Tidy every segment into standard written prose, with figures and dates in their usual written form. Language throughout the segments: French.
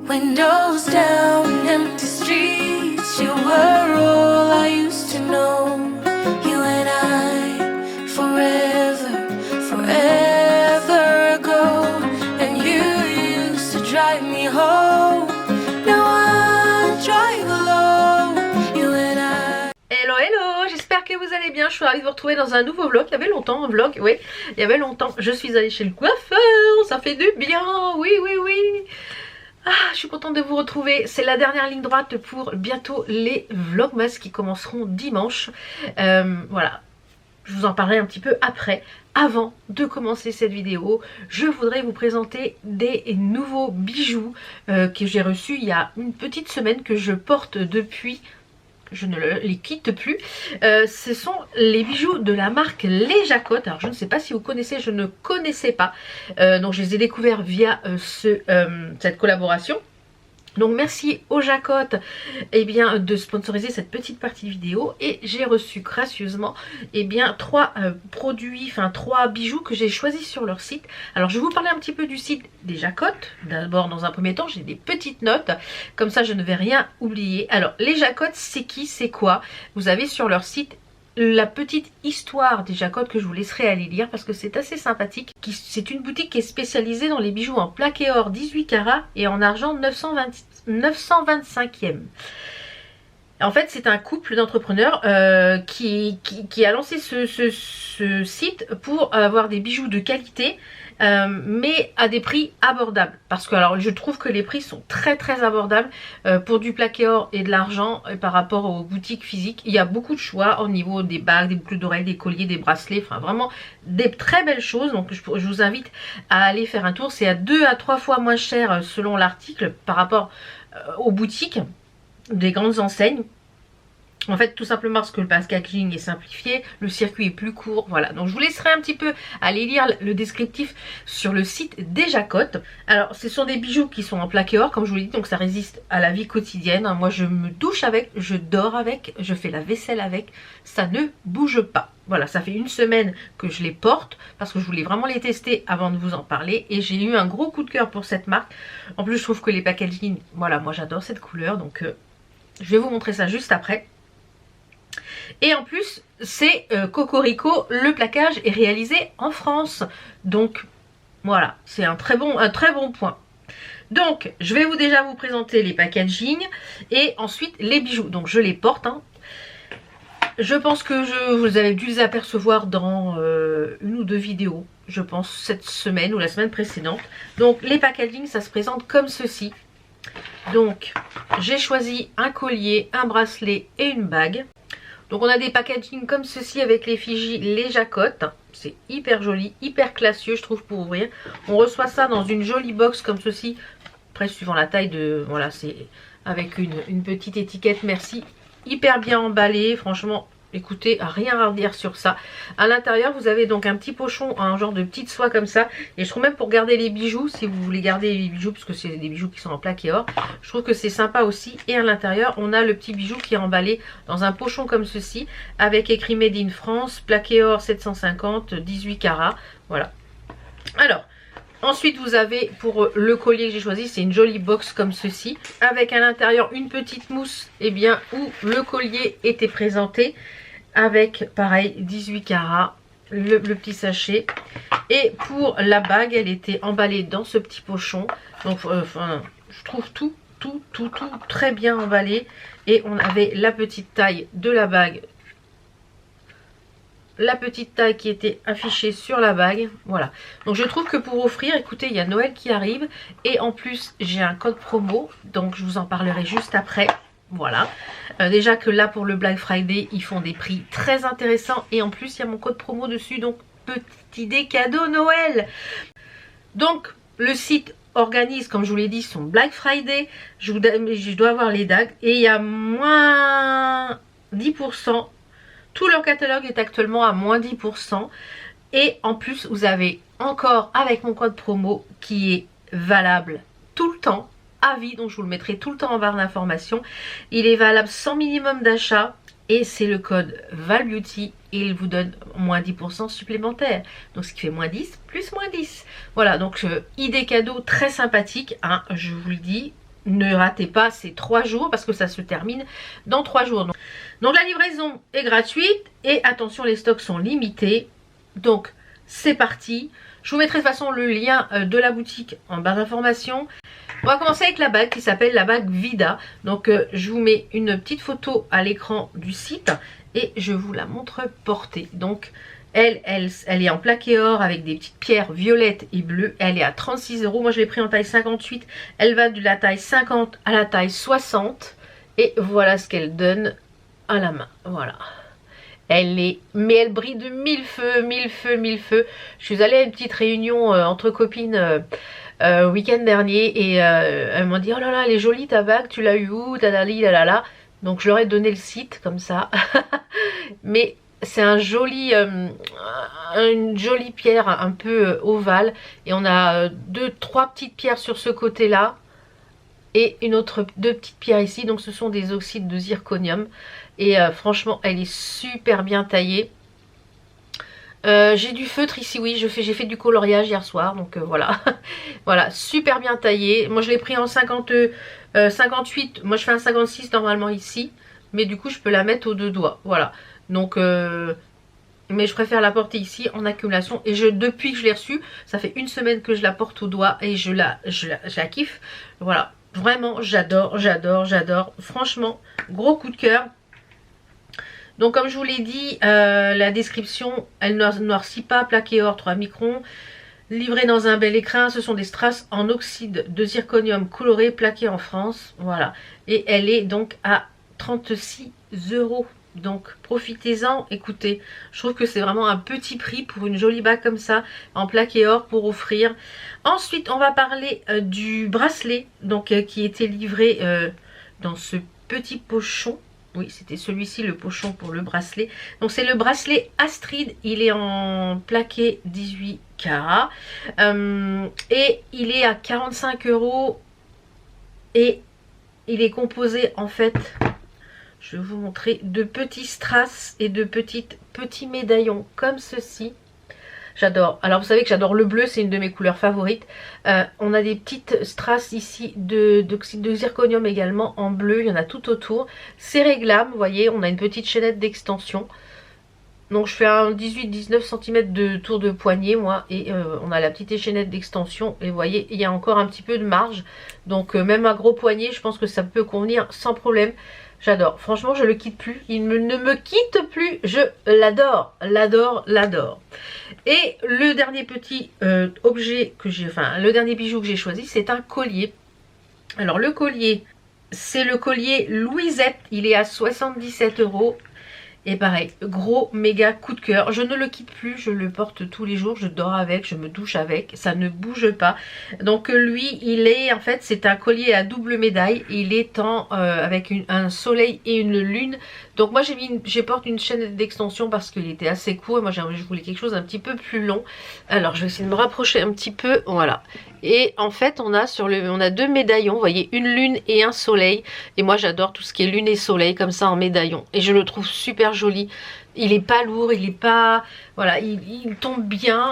Windows down, empty streets. You were all I used to know. You and I, forever, forever ago. And you used to drive me home. Now I drive alone. You and I. Hello, hello, j'espère que vous allez bien. Je suis ravie de vous retrouver dans un nouveau vlog. Il y avait longtemps un vlog, oui, il y avait longtemps. Je suis allée chez le coiffeur, ça fait du bien, oui, oui, oui. Ah, je suis contente de vous retrouver. C'est la dernière ligne droite pour bientôt les vlogmas qui commenceront dimanche. Voilà, je vous en parlerai un petit peu après. Avant de commencer cette vidéo, je voudrais vous présenter des nouveaux bijoux que j'ai reçus il y a une petite semaine, que je porte depuis... je ne les quitte plus. Ce sont les bijoux de la marque Les Jacottes. Alors je ne sais pas si vous connaissez, je ne connaissais pas. Donc je les ai découverts via cette collaboration. Donc merci aux Jacottes de sponsoriser cette petite partie de vidéo. Et j'ai reçu gracieusement trois produits, enfin 3 bijoux que j'ai choisis sur leur site. Alors je vais vous parler un petit peu du site des Jacottes. D'abord dans un premier temps j'ai des petites notes, comme ça je ne vais rien oublier. Alors les Jacottes, c'est qui, c'est quoi? Vous avez sur leur site la petite histoire des Jacottes que je vous laisserai aller lire parce que c'est assez sympathique. C'est une boutique qui est spécialisée dans les bijoux en plaqué or 18 carats et en argent 925e. En fait, c'est un couple d'entrepreneurs qui a lancé ce site pour avoir des bijoux de qualité, mais à des prix abordables. Parce que alors, je trouve que les prix sont très très abordables pour du plaqué or et de l'argent par rapport aux boutiques physiques. Il y a beaucoup de choix au niveau des bagues, des boucles d'oreilles, des colliers, des bracelets. Enfin, vraiment des très belles choses. Donc, je vous invite à aller faire un tour. C'est à 2 à 3 fois moins cher selon l'article par rapport aux boutiques des grandes enseignes. En fait, tout simplement parce que le packaging est simplifié, le circuit est plus court, voilà. Donc je vous laisserai un petit peu aller lire le descriptif sur le site des Jacottes. Alors, ce sont des bijoux qui sont en plaqué or, comme je vous l'ai dit, donc ça résiste à la vie quotidienne. Moi, je me douche avec, je dors avec, je fais la vaisselle avec, ça ne bouge pas. Voilà, ça fait une semaine que je les porte parce que je voulais vraiment les tester avant de vous en parler. Et j'ai eu un gros coup de cœur pour cette marque. En plus, je trouve que les packaging, voilà, moi j'adore cette couleur, donc je vais vous montrer ça juste après. Et en plus, c'est Cocorico, le plaquage est réalisé en France. Donc, voilà, c'est un très bon point. Donc, je vais déjà vous présenter les packaging et ensuite les bijoux. Donc, je les porte. Hein. Je pense que vous avez dû les apercevoir dans une ou 2 vidéos. Je pense cette semaine ou la semaine précédente. Donc, les packaging, ça se présente comme ceci. Donc, j'ai choisi un collier, un bracelet et une bague. Donc on a des packaging comme ceci avec l'effigie Les Jacottes. C'est hyper joli, hyper classieux je trouve pour ouvrir. On reçoit ça dans une jolie box comme ceci. Après suivant la taille de... Voilà, c'est avec une petite étiquette merci. Hyper bien emballé, franchement... Écoutez, rien à redire sur ça. À l'intérieur, vous avez donc un petit pochon, un genre de petite soie comme ça. Et je trouve même pour garder les bijoux, si vous voulez garder les bijoux, parce que c'est des bijoux qui sont en plaqué or, je trouve que c'est sympa aussi. Et à l'intérieur, on a le petit bijou qui est emballé dans un pochon comme ceci, avec écrit Made in France, plaqué or 750, 18 carats. Voilà. Alors... Ensuite, vous avez pour le collier que j'ai choisi, c'est une jolie box comme ceci, avec à l'intérieur une petite mousse, où le collier était présenté, avec pareil 18 carats, le petit sachet. Et pour la bague, elle était emballée dans ce petit pochon. Donc, je trouve tout très bien emballé. Et on avait la petite taille de la bague. La petite taille qui était affichée sur la bague, voilà. Donc je trouve que pour offrir, écoutez, il y a Noël qui arrive et en plus j'ai un code promo, donc je vous en parlerai juste après, voilà. Déjà que là pour le Black Friday, ils font des prix très intéressants et en plus il y a mon code promo dessus, donc petite idée cadeau Noël. Donc le site organise, comme je vous l'ai dit, son Black Friday, je dois avoir les dates et il y a moins 10%. Tout leur catalogue est actuellement à moins 10%. Et en plus, vous avez encore avec mon code promo qui est valable tout le temps, à vie. Donc je vous le mettrai tout le temps en barre d'informations. Il est valable sans minimum d'achat. Et c'est le code ValBeauty. Et il vous donne moins 10% supplémentaire. Donc ce qui fait moins 10 plus moins 10. Voilà, donc idée cadeau très sympathique. Hein, je vous le dis. ne ratez pas ces 3 jours parce que ça se termine dans 3 jours. Donc la livraison est gratuite et attention, les stocks sont limités. Donc c'est parti. Je vous mettrai de toute façon le lien de la boutique en barre d'informations. On va commencer avec la bague qui s'appelle la bague Vida. Donc je vous mets une petite photo à l'écran du site et je vous la montre portée. Donc elle est en plaqué or avec des petites pierres violettes et bleues. Elle est à 36 €. Moi je l'ai pris en taille 58. Elle va de la taille 50 à la taille 60. Et voilà ce qu'elle donne à la main. Voilà. Mais elle brille de mille feux, mille feux, mille feux. Je suis allée à une petite réunion entre copines week-end dernier et elles m'ont dit oh là là, elle est jolie ta bague, tu l'as eu où, tadali, lalala. Donc je leur ai donné le site comme ça. Mais c'est une jolie pierre un peu ovale et on a 2-3 petites pierres sur ce côté là et deux petites pierres ici. Donc ce sont des oxydes de zirconium et franchement elle est super bien taillée. J'ai du feutre ici, oui, j'ai fait du coloriage hier soir, donc voilà. Voilà, super bien taillé. Moi je l'ai pris en 58, moi je fais un 56 normalement ici, mais du coup je peux la mettre aux 2 doigts, voilà. Donc mais je préfère la porter ici en accumulation et depuis que je l'ai reçue, ça fait 1 semaine que je la porte au doigt et je la kiffe. Voilà, vraiment j'adore, j'adore, j'adore. Franchement, gros coup de cœur. Donc comme je vous l'ai dit, la description, elle ne noircit pas, plaqué or 3 microns, livré dans un bel écrin, ce sont des strass en oxyde de zirconium coloré, plaqué en France, voilà. Et elle est donc à 36 €, donc profitez-en, écoutez, je trouve que c'est vraiment un petit prix pour une jolie bague comme ça, en plaqué or pour offrir. Ensuite, on va parler du bracelet, donc qui était livré dans ce petit pochon. Oui, c'était celui-ci, le pochon pour le bracelet. Donc c'est le bracelet Astrid. Il est en plaqué 18 carats. Et il est à 45 €. Et il est composé en fait, je vais vous montrer, de petits strass et de petits médaillons comme ceci. J'adore. Alors vous savez que j'adore le bleu, c'est une de mes couleurs favorites. On a des petites strass ici d'oxyde de zirconium également en bleu. Il y en a tout autour. C'est réglable, vous voyez, on a une petite chaînette d'extension. Donc je fais un 18-19 cm de tour de poignet moi. Et on a la petite échaînette d'extension. Et vous voyez, il y a encore un petit peu de marge. Donc même à gros poignet, je pense que ça peut convenir sans problème. J'adore, franchement je le quitte plus, il ne me quitte plus, je l'adore, l'adore, l'adore. Et le dernier petit objet que j'ai, enfin le dernier bijou que j'ai choisi, c'est un collier. Alors le collier, c'est le collier Louisette, il est à 77 €. Et pareil, gros méga coup de cœur. Je ne le quitte plus, je le porte tous les jours, je dors avec, je me douche avec, ça ne bouge pas. Donc lui, il est en fait, c'est un collier à double médaille. Il est avec un soleil et une lune. Donc moi j'ai porté une chaîne d'extension parce qu'il était assez court. Et moi je voulais quelque chose un petit peu plus long. Alors je vais essayer de me rapprocher un petit peu, voilà. Et en fait on a 2 médaillons, vous voyez, une lune et un soleil. Et moi j'adore tout ce qui est lune et soleil comme ça en médaillon. Et je le trouve super joli. Il est pas lourd, il est pas, voilà, il tombe bien.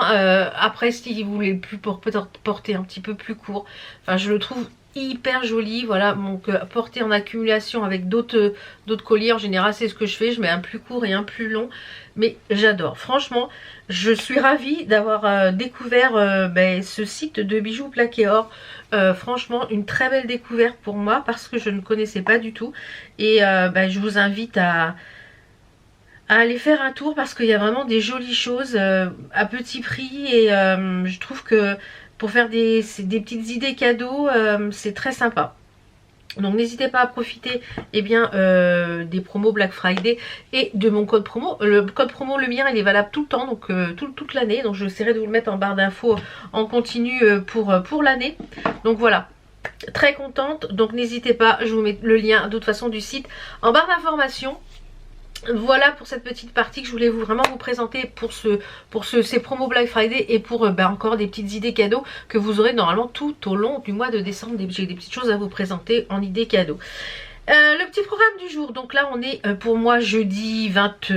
Après si vous voulez plus peut-être porter un petit peu plus court, enfin je le trouve hyper joli. Voilà, donc porter en accumulation avec d'autres colliers en général c'est ce que je fais, je mets un plus court et un plus long, mais j'adore. Franchement je suis ravie d'avoir découvert ce site de bijoux plaqué or. Franchement une très belle découverte pour moi parce que je ne connaissais pas du tout. Et je vous invite à aller faire un tour parce qu'il y a vraiment des jolies choses à petit prix. Et je trouve que pour faire des petites idées cadeaux, c'est très sympa. Donc n'hésitez pas à profiter des promos Black Friday et de mon code promo. Le code promo, le mien, il est valable tout le temps, donc toute l'année. Donc j'essaierai de vous le mettre en barre d'infos en continu pour l'année. Donc voilà, très contente. Donc n'hésitez pas, je vous mets le lien de toute façon du site en barre d'informations. Voilà pour cette petite partie que je voulais vraiment vous présenter pour ces promos Black Friday et pour encore des petites idées cadeaux que vous aurez normalement tout au long du mois de décembre. J'ai des petites choses à vous présenter en idées cadeaux. Le petit programme du jour, donc là on est pour moi jeudi 20...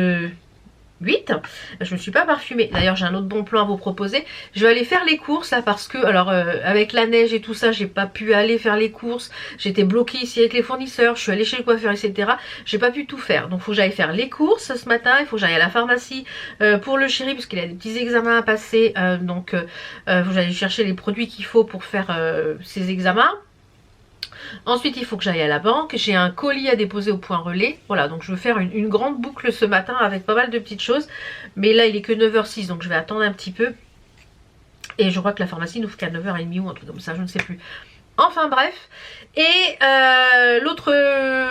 8. Je me suis pas parfumée. D'ailleurs, j'ai un autre bon plan à vous proposer. Je vais aller faire les courses là parce que, alors, avec la neige et tout ça, j'ai pas pu aller faire les courses. J'étais bloquée ici avec les fournisseurs. Je suis allée chez le coiffeur, etc. J'ai pas pu tout faire. Donc, il faut que j'aille faire les courses ce matin. Il faut que j'aille à la pharmacie pour le chéri parce qu'il a des petits examens à passer. Donc, il faut que j'aille chercher les produits qu'il faut pour faire ces examens. Ensuite, il faut que j'aille à la banque. J'ai un colis à déposer au point relais. Voilà, donc je veux faire une grande boucle ce matin avec pas mal de petites choses. Mais là, il est que 9h06, donc je vais attendre un petit peu. Et je crois que la pharmacie n'ouvre qu'à 9h30 ou un truc comme ça, je ne sais plus. Enfin bref. Et l'autre,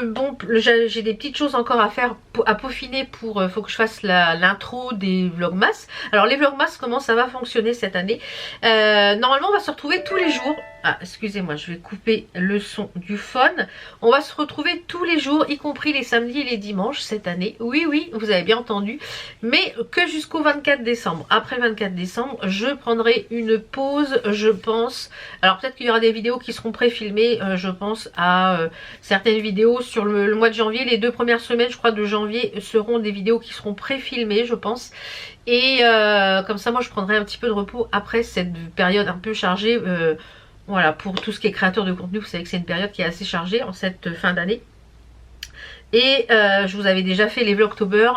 bon, j'ai des petites choses encore à faire, à peaufiner pour, faut que je fasse l'intro des vlogmas. Alors les vlogmas, comment ça va fonctionner cette année? Normalement on va se retrouver tous les jours. Ah, excusez-moi, je vais couper le son du phone. On va se retrouver tous les jours, y compris les samedis et les dimanches cette année. Oui, oui, vous avez bien entendu. Mais que jusqu'au 24 décembre. Après le 24 décembre, je prendrai une pause, je pense. Alors peut-être qu'il y aura des vidéos qui seront pré-filmées, je pense à certaines vidéos sur le mois de janvier. Les 2 premières semaines, je crois, de janvier seront des vidéos qui seront pré-filmées, je pense. Et comme ça, moi, je prendrai un petit peu de repos après cette période un peu chargée. Voilà, pour tout ce qui est créateur de contenu, vous savez que c'est une période qui est assez chargée en cette fin d'année. Et je vous avais déjà fait les vlogtober.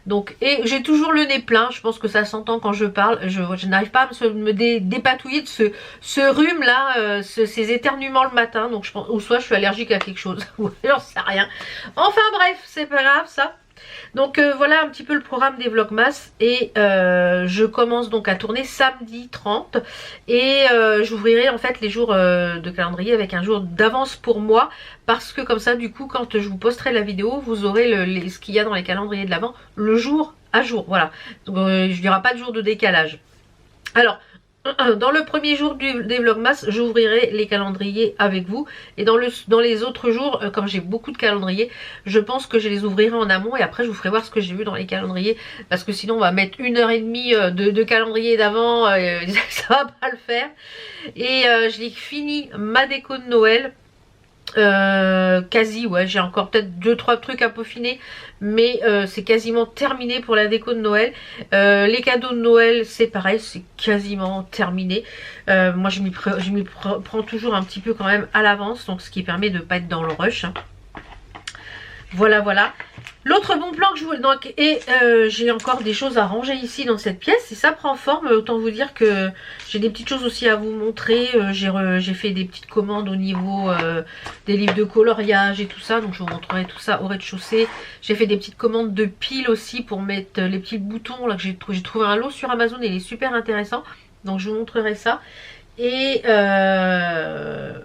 Donc, et j'ai toujours le nez plein. Je pense que ça s'entend quand je parle. Je n'arrive pas à me dépatouiller de ce rhume là, ces éternuements le matin. Donc je pense, ou soit je suis allergique à quelque chose. Ou j'en sais rien. Enfin bref, c'est pas grave ça. Donc voilà un petit peu le programme des vlogmas. Et je commence donc à tourner samedi 30. Et j'ouvrirai en fait les jours de calendrier avec un jour d'avance pour moi. Parce que comme ça du coup quand je vous posterai la vidéo, vous aurez ce qu'il y a dans les calendriers de l'avant le jour à jour. Voilà. Donc il n'y aura pas de jour de décalage. Alors dans le premier jour des vlogmas, j'ouvrirai les calendriers avec vous. Et dans les autres jours, comme j'ai beaucoup de calendriers, je pense que je les ouvrirai en amont. Et après, je vous ferai voir ce que j'ai vu dans les calendriers. Parce que sinon, on va mettre 1h30 de calendrier d'avant. Ça va pas le faire. Et j'ai fini ma déco de Noël. Quasi, ouais, j'ai encore peut-être 2-3 trucs à peaufiner, mais c'est quasiment terminé pour la déco de Noël. Les cadeaux de Noël, c'est pareil, c'est quasiment terminé. Moi je m'y prends toujours un petit peu quand même à l'avance, donc ce qui permet de ne pas être dans le rush, hein. Voilà, voilà. L'autre bon plan que je voulais... Donc, et j'ai encore des choses à ranger ici dans cette pièce. Et ça prend forme. Autant vous dire que j'ai des petites choses aussi à vous montrer. J'ai fait des petites commandes au niveau des livres de coloriage et tout ça. Donc je vous montrerai tout ça au rez-de-chaussée. J'ai fait des petites commandes de piles aussi pour mettre les petits boutons. Là que j'ai trouvé un lot sur Amazon et il est super intéressant. Donc je vous montrerai ça. Et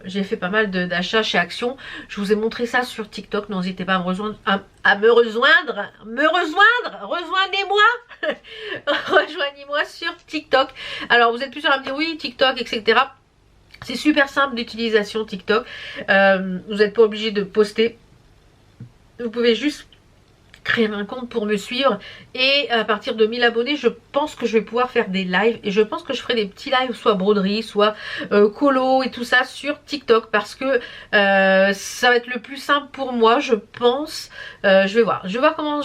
j'ai fait pas mal d'achats chez Action. Je vous ai montré ça sur TikTok. N'hésitez pas à me rejoindre. Rejoignez-moi. Rejoignez-moi sur TikTok. Alors vous êtes plusieurs à me dire oui, TikTok, etc. C'est super simple d'utilisation TikTok. Vous n'êtes pas obligé de poster. Vous pouvez juste créer un compte pour me suivre et à partir de 1000 abonnés je pense que je vais pouvoir faire des lives et je pense que je ferai des petits lives soit broderie soit colo et tout ça sur TikTok parce que ça va être le plus simple pour moi je pense. Je vais voir comment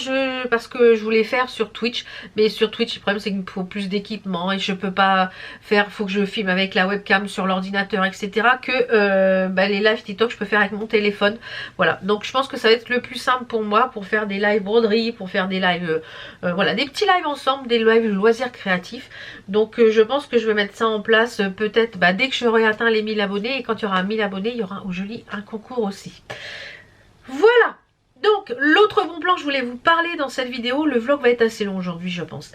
parce que je voulais faire sur Twitch mais sur Twitch le problème c'est qu'il me faut plus d'équipement et je peux pas faire, faut que je filme avec la webcam sur l'ordinateur etc que les lives TikTok je peux faire avec mon téléphone. Voilà, donc je pense que ça va être le plus simple pour moi pour faire des lives broderie, pour faire des lives, voilà, des petits lives ensemble, des lives loisirs créatifs. Donc je pense que je vais mettre ça en place peut-être dès que j'aurai atteint les 1000 abonnés. Et quand il y aura 1000 abonnés, il y aura un concours aussi. Voilà. Donc l'autre bon plan que je voulais vous parler dans cette vidéo, le vlog va être assez long aujourd'hui je pense.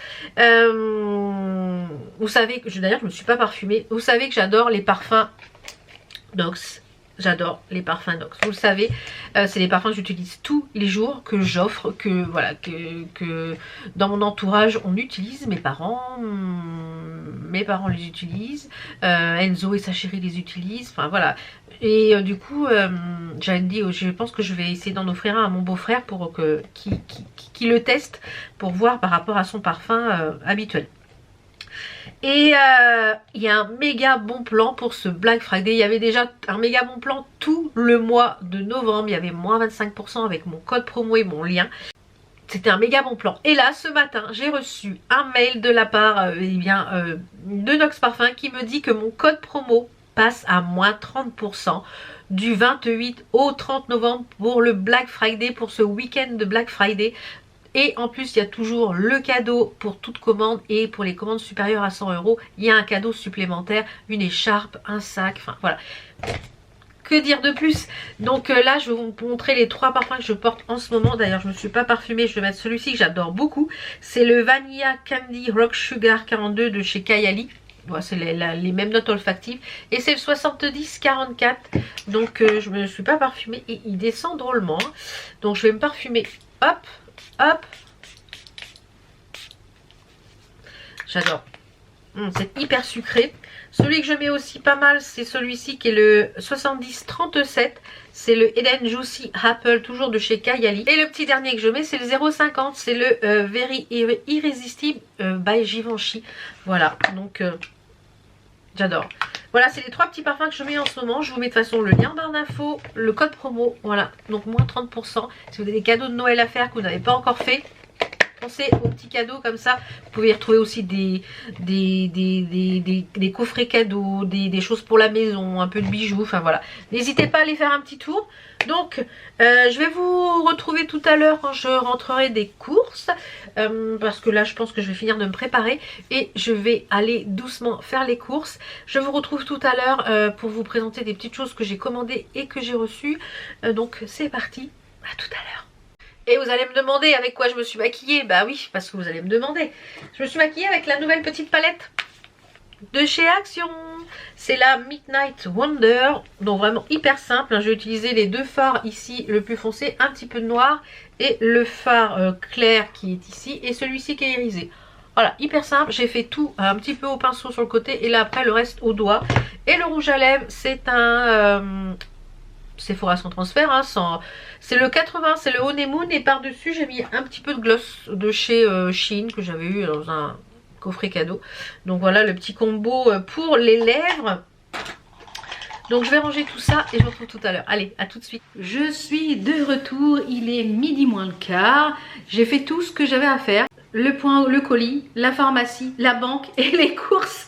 Vous savez que d'ailleurs je me suis pas parfumée. Vous savez que j'adore les parfums Nox. J'adore les parfums Nox, vous le savez, c'est les parfums que j'utilise tous les jours, que j'offre, que voilà, que dans mon entourage on utilise, mes parents les utilisent, Enzo et sa chérie les utilisent, enfin voilà. Et du coup, j'avais dit, je pense que je vais essayer d'en offrir un à mon beau-frère pour qui le teste pour voir par rapport à son parfum habituel. Et il y a un méga bon plan pour ce Black Friday. Il y avait déjà un méga bon plan tout le mois de novembre. Il y avait moins 25% avec mon code promo et mon lien. c'était un méga bon plan. Et là, ce matin, j'ai reçu un mail de la part de Nox Parfum qui me dit que mon code promo passe à moins 30% du 28 au 30 novembre pour le Black Friday, pour ce week-end de Black Friday. Et en plus, il y a toujours le cadeau pour toute commande, et pour les commandes supérieures à 100 €, il y a un cadeau supplémentaire, une écharpe, un sac, enfin voilà. Que dire de plus? Donc là, je vais vous montrer les 3 parfums que je porte en ce moment. D'ailleurs, je ne me suis pas parfumée, je vais mettre celui-ci que j'adore beaucoup. C'est le Vanilla Candy Rock Sugar 42 de chez Kayali. Voilà, c'est les mêmes notes olfactives. Et c'est le 70-44. Donc je ne me suis pas parfumée et il descend drôlement. Donc je vais me parfumer. Hop, hop. J'adore. C'est hyper sucré. Celui que je mets aussi pas mal, c'est celui-ci qui est le 70-37. C'est le Eden Juicy Apple, toujours de chez Kayali. Et le petit dernier que je mets, c'est le 0,50. C'est le Very Irresistible by Givenchy. Voilà, donc j'adore. Voilà, c'est les 3 petits parfums que je mets en ce moment. Je vous mets de toute façon le lien en barre d'infos, le code promo. Voilà, donc moins 30%. Si vous avez des cadeaux de Noël à faire que vous n'avez pas encore fait, pensez aux petits cadeaux comme ça. Vous pouvez y retrouver aussi des coffrets cadeaux, des choses pour la maison, un peu de bijoux, enfin voilà. N'hésitez pas à aller faire un petit tour. Donc je vais vous retrouver tout à l'heure quand je rentrerai des courses, parce que là je pense que je vais finir de me préparer et je vais aller doucement faire les courses. Je vous retrouve tout à l'heure pour vous présenter des petites choses que j'ai commandées et que j'ai reçues. Donc c'est parti, à tout à l'heure. Et vous allez me demander avec quoi je me suis maquillée. Bah oui, parce que vous allez me demander. Je me suis maquillée avec la nouvelle petite palette de chez Action. C'est la Midnight Wonder. Donc vraiment hyper simple. J'ai utilisé les 2 fards ici, le plus foncé, un petit peu de noir, et le fard clair qui est ici, et celui-ci qui est irisé. Voilà, hyper simple. J'ai fait tout un petit peu au pinceau sur le côté, et là après le reste au doigt. Et le rouge à lèvres, c'est un... Sephora sans transfert, hein, c'est le 80, c'est le Honeymoon, et par-dessus j'ai mis un petit peu de gloss de chez Shein que j'avais eu dans un coffret cadeau. Donc voilà le petit combo pour les lèvres. Donc je vais ranger tout ça et je vous retrouve tout à l'heure. Allez, à tout de suite. Je suis de retour, il est midi moins le quart. J'ai fait tout ce que j'avais à faire. Le colis, la pharmacie, la banque et les courses.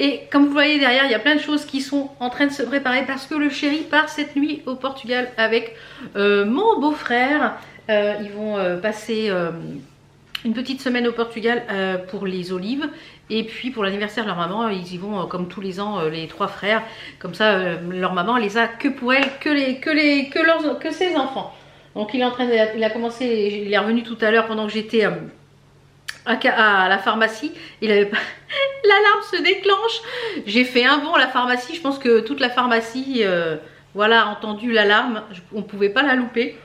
Et comme vous voyez derrière, il y a plein de choses qui sont en train de se préparer parce que le chéri part cette nuit au Portugal avec mon beau-frère. Ils vont passer une petite semaine au Portugal pour les olives. Et puis pour l'anniversaire de leur maman, ils y vont comme tous les ans, les 3 frères. Comme ça, leur maman, elle les a que pour elle, que ses enfants. Donc il a commencé, il est revenu tout à l'heure pendant que j'étais à la pharmacie. Il avait pas... L'alarme se déclenche. J'ai fait un bond à la pharmacie. Je pense que toute la pharmacie voilà, a entendu l'alarme. On ne pouvait pas la louper.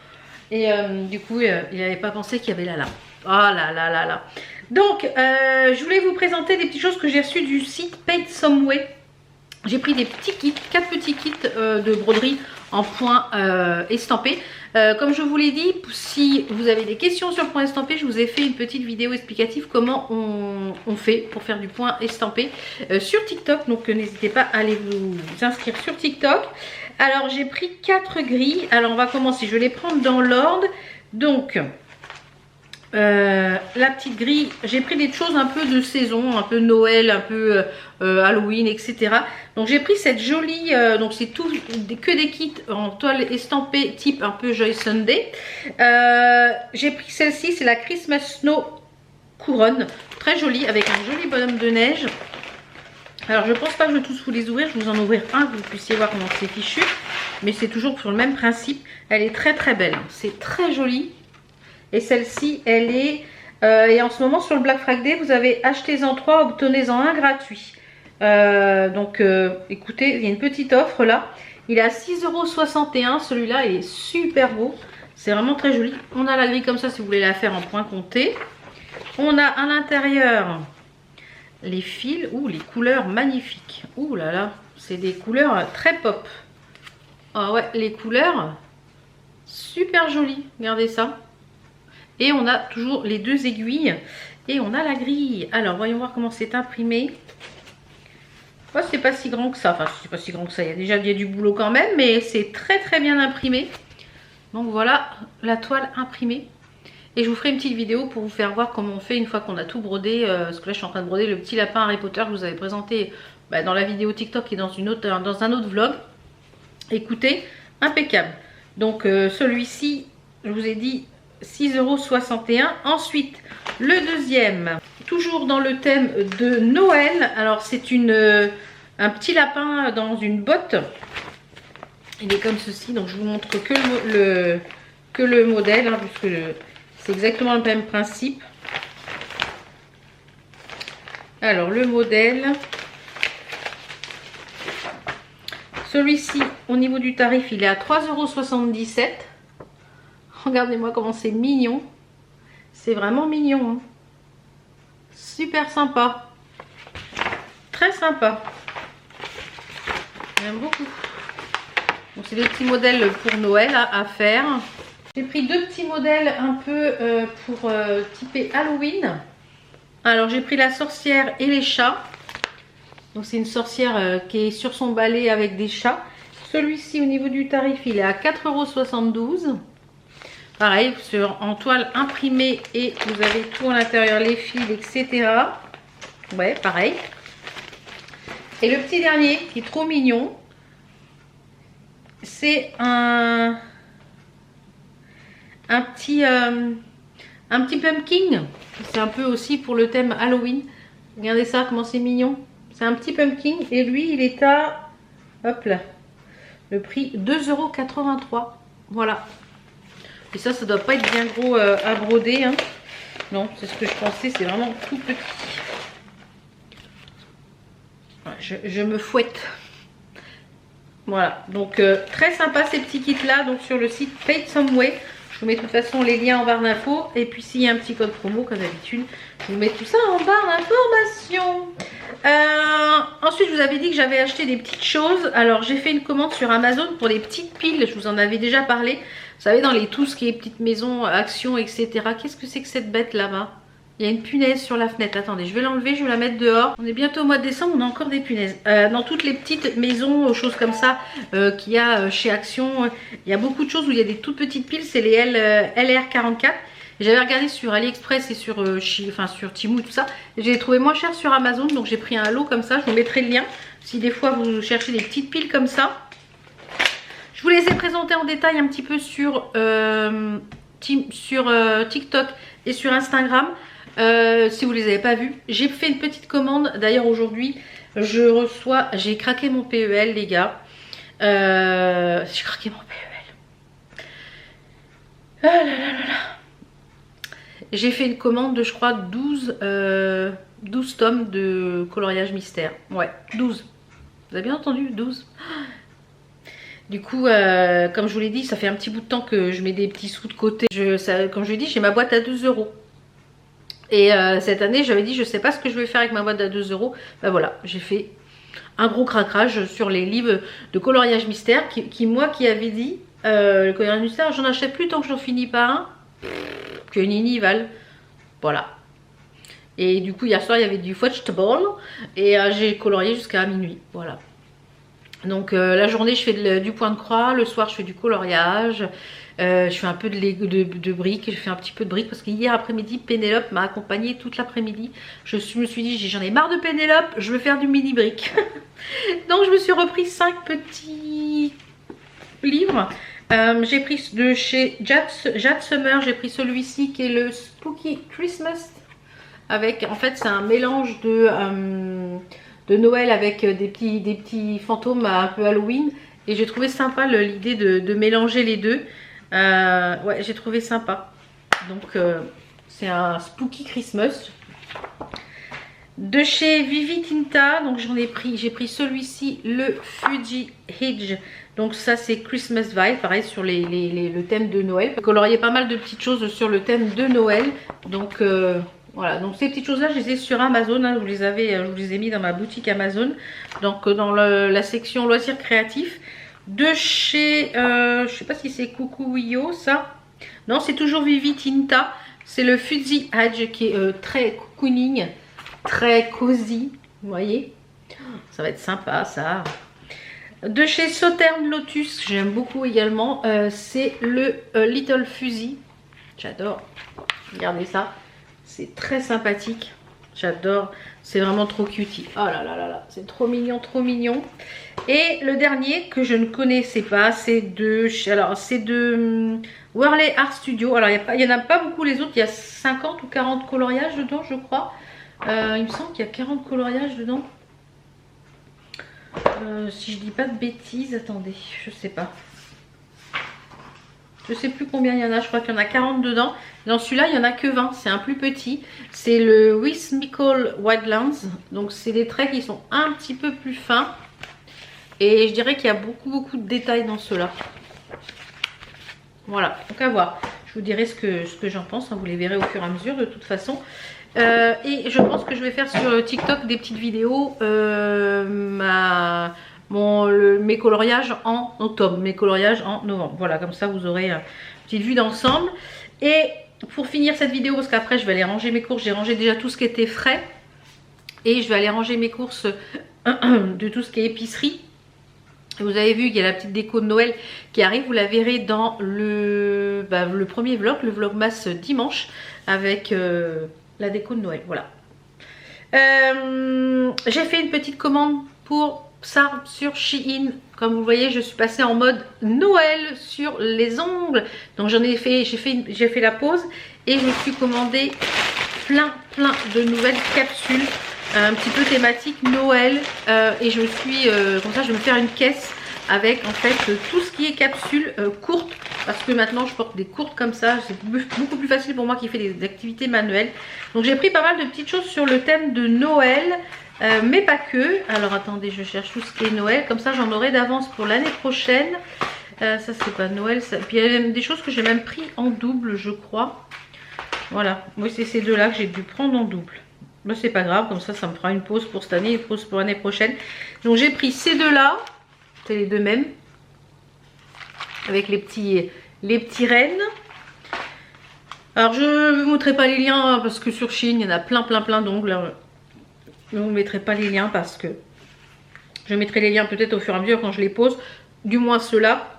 Et du coup, il n'avait pas pensé qu'il y avait l'alarme. Oh là là là là. Donc, je voulais vous présenter des petites choses que j'ai reçues du site Paid Some Way. J'ai pris des petits kits, 4 petits kits de broderie en point estampé. Comme je vous l'ai dit, si vous avez des questions sur le point estampé, je vous ai fait une petite vidéo explicative comment on fait pour faire du point estampé sur TikTok. Donc n'hésitez pas à aller vous inscrire sur TikTok. Alors j'ai pris 4 grilles. Alors on va commencer, je vais les prendre dans l'ordre. Donc la petite grille, j'ai pris des choses un peu de saison, un peu Noël, un peu Halloween, etc. Donc j'ai pris cette jolie, donc c'est tout que des kits en toile estampée type un peu Joy Sunday. J'ai pris celle-ci, c'est la Christmas Snow Couronne, très jolie avec un joli bonhomme de neige. Alors je pense pas que je vais tous vous les ouvrir, je vais vous en ouvrir un, que vous puissiez voir comment c'est fichu. Mais c'est toujours sur le même principe, elle est très très belle, c'est très joli. Et celle-ci, elle est... et en ce moment, sur le Black Friday, vous avez achetez-en 3, obtenez-en un gratuit. Donc, écoutez, il y a une petite offre là. Il est à 6,61 €. Celui-là, il est super beau. C'est vraiment très joli. On a la grille comme ça si vous voulez la faire en point compté. On a à l'intérieur les fils. Ouh, les couleurs magnifiques. Ouh là là, c'est des couleurs très pop. Ah ouais, les couleurs super jolies. Regardez ça. Et on a toujours les 2 aiguilles. Et on a la grille. Alors, voyons voir comment c'est imprimé. Oh, c'est pas si grand que ça. Enfin, c'est pas si grand que ça. Il y a du boulot quand même. Mais c'est très très bien imprimé. Donc voilà la toile imprimée. Et je vous ferai une petite vidéo pour vous faire voir comment on fait une fois qu'on a tout brodé. Parce que là je suis en train de broder le petit lapin Harry Potter que vous avez présenté dans la vidéo TikTok et dans un autre vlog. Écoutez, impeccable. Donc celui-ci, je vous ai dit 6,61 €. Ensuite, le deuxième, toujours dans le thème de Noël. Alors c'est un petit lapin dans une botte. Il est comme ceci, donc je vous montre que le modèle, hein, puisque c'est exactement le même principe. Alors le modèle, celui-ci au niveau du tarif il est à 3,77 €. Regardez-moi comment c'est mignon, c'est vraiment mignon, hein. Super sympa, très sympa, j'aime beaucoup. Donc c'est des petits modèles pour Noël à faire. J'ai pris deux petits modèles un peu pour typer Halloween. Alors j'ai pris la sorcière et les chats. Donc c'est une sorcière qui est sur son balai avec des chats. Celui-ci au niveau du tarif il est à 4,72 €. Pareil en toile imprimée et vous avez tout à l'intérieur, les fils, etc. Ouais, pareil. Et le petit dernier qui est trop mignon. C'est un petit pumpkin. C'est un peu aussi pour le thème Halloween. Regardez ça, comment c'est mignon. C'est un petit pumpkin et lui, il est à, hop là, le prix 2,83 €. Voilà. Et ça doit pas être bien gros à broder, hein. Non, c'est ce que je pensais, c'est vraiment tout petit. Je me fouette. Voilà, donc très sympa ces petits kits là, donc sur le site Paid Someway. Je vous mets de toute façon les liens en barre d'infos. Et puis s'il y a un petit code promo comme d'habitude, je vous mets tout ça en barre d'information. Ensuite je vous avais dit que j'avais acheté des petites choses. Alors j'ai fait une commande sur Amazon pour des petites piles, je vous en avais déjà parlé. Vous savez, dans tout ce qui est petites maisons, actions, etc. Qu'est-ce que c'est que cette bête là-bas? Il y a une punaise sur la fenêtre. Attendez, je vais l'enlever, je vais la mettre dehors. On est bientôt au mois de décembre, on a encore des punaises. Dans toutes les petites maisons, choses comme ça, qu'il y a chez Action, il y a beaucoup de choses où il y a des toutes petites piles. C'est les LR44. J'avais regardé sur AliExpress et sur Temu et tout ça. J'ai trouvé moins cher sur Amazon, donc j'ai pris un lot comme ça. Je vous mettrai le lien si des fois vous cherchez des petites piles comme ça. Je vous les ai présentées en détail un petit peu sur TikTok et sur Instagram. Si vous les avez pas vus, j'ai fait une petite commande. D'ailleurs aujourd'hui j'ai craqué mon PEL les gars. J'ai craqué mon PEL. Ah là là là là. J'ai fait une commande de je crois 12 tomes de coloriage mystère. Ouais, 12. Vous avez bien entendu, 12. Du coup, comme je vous l'ai dit, ça fait un petit bout de temps que je mets des petits sous de côté. Comme je l'ai dit, j'ai ma boîte à 2 €. Et cette année, j'avais dit, je sais pas ce que je vais faire avec ma boîte à 2 €. Ben voilà, j'ai fait un gros craquage sur les livres de coloriage mystère. Moi qui avait dit, le coloriage mystère, j'en achète plus tant que j'en finis pas un. Que Nini valent. Voilà. Et du coup, hier soir, il y avait du vegetable. Et j'ai colorié jusqu'à minuit. Voilà. Donc la journée, je fais du point de croix. Le soir, je fais du coloriage. Je fais un peu de briques. Je fais un petit peu de briques parce qu'hier après-midi, Pénélope m'a accompagnée toute l'après-midi. Je me suis dit, j'en ai marre de Pénélope, je veux faire du mini briques. Donc je me suis repris 5 petits livres. J'ai pris de chez Jade Summer, j'ai pris celui-ci qui est le Spooky Christmas. Avec, en fait, c'est un mélange de Noël avec des petits fantômes un peu Halloween. Et j'ai trouvé sympa l'idée de mélanger les deux. Ouais, j'ai trouvé sympa. Donc, c'est un Spooky Christmas. De chez Vivi Tinta, donc j'ai pris celui-ci, le Fuji Hedge. Donc ça c'est Christmas Vibe, pareil sur le thème de Noël. J'ai colorié pas mal de petites choses sur le thème de Noël. Donc voilà, donc ces petites choses là je les ai sur Amazon, hein, je vous les ai mis dans ma boutique Amazon. Donc dans la section loisirs créatifs. De chez, je sais pas si c'est Kukuyo ça. Non, c'est toujours Vivi Tinta. C'est le Fuji Hedge qui est très cocooning, très cosy, vous voyez. Ça va être sympa ça. De chez Sauternes Lotus, j'aime beaucoup également, c'est le Little Fuzzy. J'adore. Regardez ça. C'est très sympathique. J'adore. C'est vraiment trop cutie. Oh là là là là. C'est trop mignon, trop mignon. Et le dernier que je ne connaissais pas, c'est de... Alors, c'est de Whirley Art Studio. Alors, il n'y en a pas beaucoup les autres. Il y a 50 ou 40 coloriages dedans, je crois. Il me semble qu'il y a 40 coloriages dedans. Si je dis pas de bêtises, attendez, je sais pas. Je sais plus combien il y en a, je crois qu'il y en a 40 dedans. Dans celui-là, il n'y en a que 20, c'est un plus petit. C'est le Whimsical Wildlands. Donc c'est des traits qui sont un petit peu plus fins. Et je dirais qu'il y a beaucoup de détails dans ceux-là. Voilà, donc à voir. Je vous dirai ce que j'en pense, hein. Vous les verrez au fur et à mesure de toute façon. Et je pense que je vais faire sur TikTok des petites vidéos. Mes coloriages en octobre, mes coloriages en novembre. Voilà, comme ça vous aurez une petite vue d'ensemble. Et pour finir cette vidéo, parce qu'après je vais aller ranger mes courses, j'ai rangé déjà tout ce qui était frais. Et je vais aller ranger mes courses de tout ce qui est épicerie. Vous avez vu qu'il y a la petite déco de Noël qui arrive. Vous la verrez dans le premier vlog, le vlogmas dimanche, avec la déco de Noël. Voilà. J'ai fait une petite commande pour ça sur Shein. Comme vous voyez, je suis passée en mode Noël sur les ongles. Donc j'ai fait la pause et je me suis commandé plein de nouvelles capsules un petit peu thématique Noël. Et je me suis comme ça, je vais me faire une caisse avec en fait tout ce qui est capsules courtes. Parce que maintenant je porte des courtes comme ça, c'est beaucoup plus facile pour moi qui fait des activités manuelles. Donc j'ai pris pas mal de petites choses sur le thème de Noël. Mais pas que. Alors attendez, je cherche tout ce qui est Noël. Comme ça j'en aurai d'avance pour l'année prochaine. Ça c'est pas Noël. Ça... Puis il y a même des choses que j'ai même pris en double, je crois. Voilà. Oui, c'est ces deux là que j'ai dû prendre en double. Mais c'est pas grave, comme ça me fera une pause pour cette année et une pause pour l'année prochaine. Donc j'ai pris ces deux là. C'est les deux mêmes. Avec les petits rennes. Alors je ne vous montrerai pas les liens parce que sur Shein il y en a plein d'ongles. Je ne vous mettrai pas les liens parce que je mettrai les liens peut-être au fur et à mesure quand je les pose. Du moins ceux-là.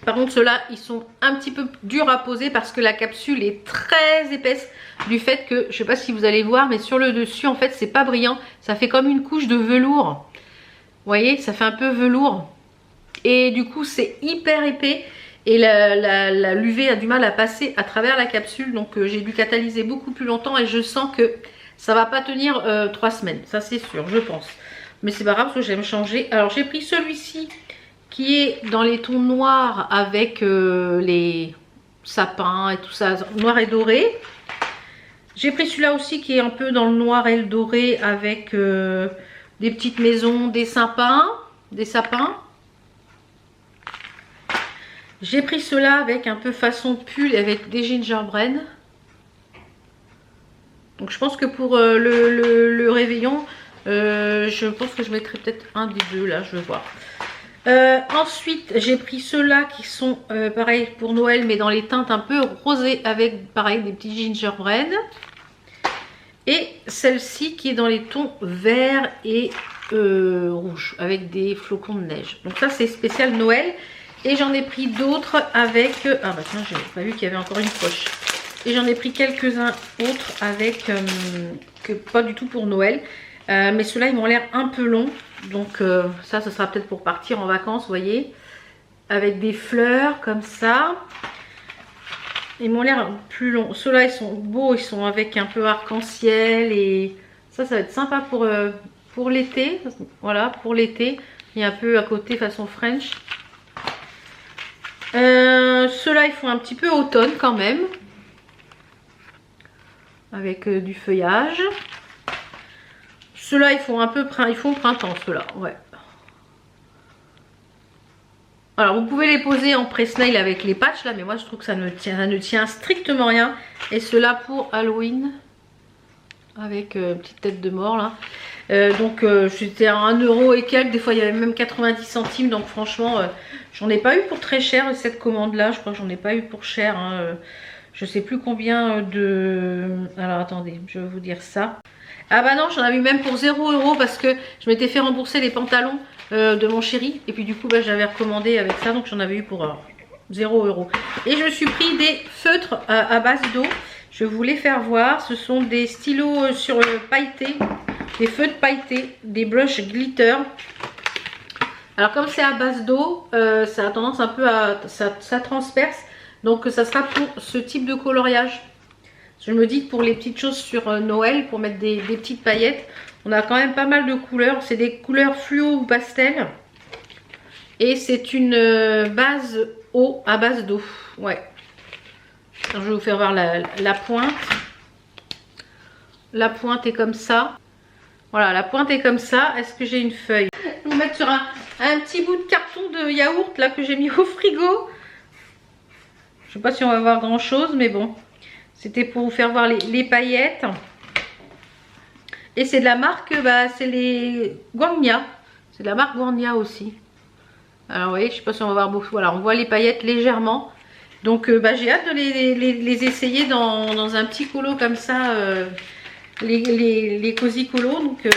Par contre ceux-là ils sont un petit peu durs à poser parce que la capsule est très épaisse. Du fait que, je ne sais pas si vous allez voir, mais sur le dessus en fait c'est pas brillant. Ça fait comme une couche de velours. Vous voyez, ça fait un peu velours. Et du coup c'est hyper épais. Et l'UV a du mal à passer à travers la capsule. Donc j'ai dû catalyser beaucoup plus longtemps. Et je sens que ça va pas tenir 3 semaines. Ça c'est sûr, je pense. Mais c'est pas grave parce que j'aime changer. Alors j'ai pris celui-ci qui est dans les tons noirs avec les sapins et tout ça. Noir et doré. J'ai pris celui-là aussi qui est un peu dans le noir et le doré avec des petites maisons, des sapins. J'ai pris ceux-là avec un peu façon pull avec des gingerbread. Donc je pense que pour le réveillon, je pense que je mettrai peut-être un des deux là, je vais voir. Ensuite j'ai pris ceux-là qui sont pareil pour Noël mais dans les teintes un peu rosées avec pareil des petits gingerbread. Et celle-ci qui est dans les tons vert et rouge avec des flocons de neige. Donc ça c'est spécial Noël. Et j'en ai pris d'autres avec... Ah bah tiens, j'avais pas vu qu'il y avait encore une poche. Et j'en ai pris quelques-uns autres avec... que pas du tout pour Noël. Mais ceux-là, ils m'ont l'air un peu longs. Donc ça, ce sera peut-être pour partir en vacances, vous voyez. Avec des fleurs comme ça. Ils m'ont l'air plus longs. Ceux-là, ils sont beaux. Ils sont avec un peu arc-en-ciel. Et ça va être sympa pour l'été. Voilà, pour l'été. Il y a un peu à côté façon French. Ceux-là ils font un petit peu automne quand même avec du feuillage. Ceux-là ils font un peu printemps, ceux-là, ouais. Alors vous pouvez les poser en press-nail avec les patchs là, mais moi je trouve que ça ne tient strictement rien. Et ceux-là pour Halloween avec petite tête de mort là. Donc c'était à 1 € et quelques, des fois il y avait même 90 centimes, donc franchement j'en ai pas eu pour très cher cette commande là, je crois que j'en ai pas eu pour cher, hein. Je sais plus combien de... Alors attendez, je vais vous dire ça. Ah bah non, j'en avais eu même pour 0 € parce que je m'étais fait rembourser les pantalons de mon chéri, et puis du coup bah, j'avais recommandé avec ça, donc j'en avais eu pour 0 €. Et je me suis pris des feutres à base d'eau. Je voulais faire voir, ce sont des stylos sur pailletés, des feutres pailletés, des blush glitter. Alors comme c'est à base d'eau, ça a tendance un peu à... ça transperce. Donc ça sera pour ce type de coloriage. Je me dis que pour les petites choses sur Noël, pour mettre des petites paillettes, on a quand même pas mal de couleurs. C'est des couleurs fluo ou pastel. Et c'est une base eau à base d'eau. Ouais. Alors, je vais vous faire voir la pointe. La pointe est comme ça. Voilà, la pointe est comme ça. Est-ce que j'ai une feuille? Je vais vous mettre sur un petit bout de carton de yaourt là que j'ai mis au frigo. Je sais pas si on va voir grand chose, mais bon. C'était pour vous faire voir les paillettes. Et c'est de la marque, c'est les Guangnia. C'est de la marque Guangnia aussi. Alors vous voyez, je sais pas si on va voir beaucoup. Voilà, on voit les paillettes légèrement. Donc j'ai hâte de les essayer dans un petit colo comme ça. Les Cozy Colo. Donc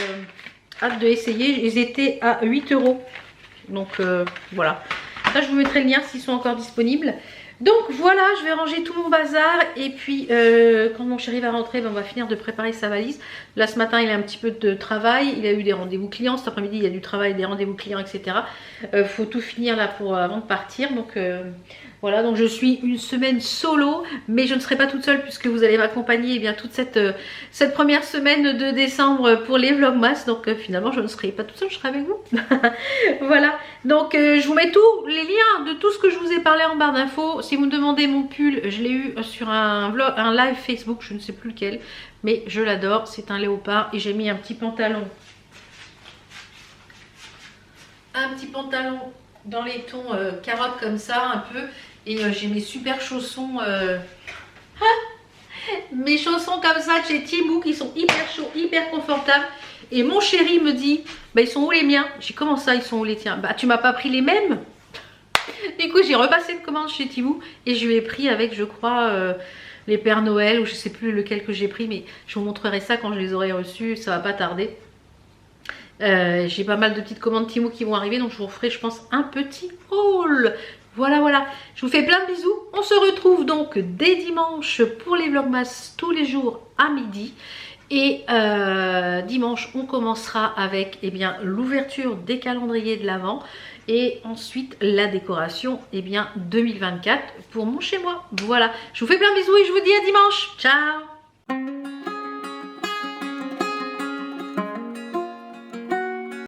hâte de essayer. Ils étaient à 8 €. Donc voilà. Ça, je vous mettrai le lien s'ils sont encore disponibles. Donc voilà, je vais ranger tout mon bazar. Et puis quand mon chéri va rentrer, on va finir de préparer sa valise. Là ce matin il a un petit peu de travail. Il a eu des rendez-vous clients. Cet après-midi il y a du travail, des rendez-vous clients, etc. Faut tout finir là avant de partir. Donc voilà, donc je suis une semaine solo. Mais je ne serai pas toute seule puisque vous allez m'accompagner bien toute cette première semaine de décembre pour les vlogmas. Donc finalement je ne serai pas toute seule, je serai avec vous. Voilà, donc je vous mets tous les liens de tout ce que je vous ai parlé en barre d'infos. Si vous me demandez mon pull, je l'ai eu sur un live Facebook, je ne sais plus lequel, mais je l'adore, c'est un léopard. Et j'ai mis un petit pantalon dans les tons carottes comme ça un peu. Et j'ai mes super chaussons mes chaussons comme ça de chez Temu qui sont hyper chauds, hyper confortables. Et mon chéri me dit, ils sont où les miens? J'ai comment ça, ils sont où les tiens? Bah tu m'as pas pris les mêmes? Du coup j'ai repassé une commande chez Temu et je lui ai pris avec, je crois, les Pères Noël, ou je sais plus lequel que j'ai pris, mais je vous montrerai ça quand je les aurai reçus, ça va pas tarder. J'ai pas mal de petites commandes Temu qui vont arriver, donc je vous ferai, je pense, un petit haul. Voilà, voilà, je vous fais plein de bisous. On se retrouve donc dès dimanche pour les vlogmas tous les jours à midi. Et dimanche, on commencera avec l'ouverture des calendriers de l'Avent. Et ensuite, la décoration 2024 pour mon chez moi. Voilà, je vous fais plein de bisous et je vous dis à dimanche. Ciao!